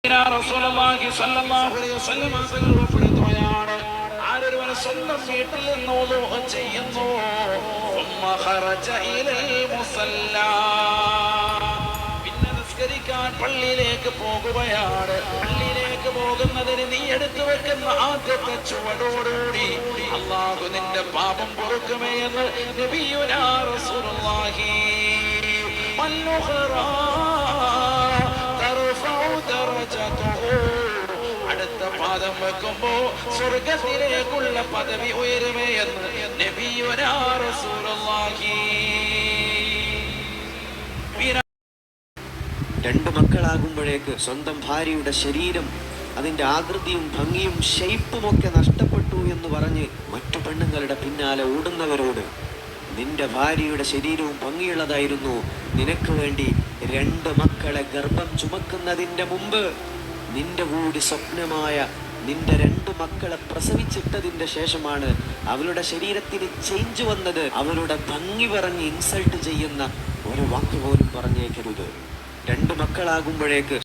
റസൂലുള്ളാഹി സ്വല്ലല്ലാഹു അലൈഹി വസല്ലം ഓർമ്മപ്പെടുത്തുകയാണ്, ആരൊരുവൻ സ്വന്തം വീട്ടിൽ നിന്ന് വുളൂ ചെയ്യുന്നു, ثم خرج إلى المصلى, പിന്നെ നിസ്കരിക്കാൻ പള്ളിയിലേക്ക് പോകുകയാണ്. പള്ളിയിലേക്ക് പോകുന്നതിന് നീ എടുത്തു വെക്കുന്ന ആദ്യത്തെ ചുവടോടുകൂടി അല്ലാഹു നിന്റെ പാപം പൊറുക്കുമേ എന്ന് നബിയുനാ റസൂലുള്ളാഹി. അടുത്ത പാദം വെക്കുമ്പോ സ്വർഗത്തിലേക്കുള്ള പദവി ഉയരുമേ എന്ന് നബിയുനാ റസൂലുള്ളാഹി. രണ്ടു മക്കളാകുമ്പോഴേക്ക് സ്വന്തം ഭാര്യയുടെ ശരീരം, അതിൻ്റെ ആകൃതിയും ഭംഗിയും ഷെയ്പ്പുമൊക്കെ നഷ്ടപ്പെട്ടു എന്ന് പറഞ്ഞ് മറ്റു പെണ്ണുങ്ങളുടെ പിന്നാലെ ഓടുന്നവരോട്, നിന്റെ ഭാര്യയുടെ ശരീരവും ഭംഗിയുള്ളതായിരുന്നു, നിനക്ക് വേണ്ടി രണ്ട് മക്കളെ ഗർഭം ചുമക്കുന്നതിൻ്റെ മുമ്പ് നിന്റെ കൂടി സ്വപ്നമായ നിന്റെ രണ്ട് മക്കളെ പ്രസവിച്ചിട്ടതിൻ്റെ ശേഷമാണ് അവളുടെ ശരീരത്തിന് ചേഞ്ച് വന്നത്. അവളുടെ ഭംഗി പറഞ്ഞ് ഇൻസൾട്ട് ചെയ്യുന്ന ഒരു വാക്ക് പോലും പറഞ്ഞേക്കരുത്. രണ്ട് മക്കളാകുമ്പോഴേക്ക്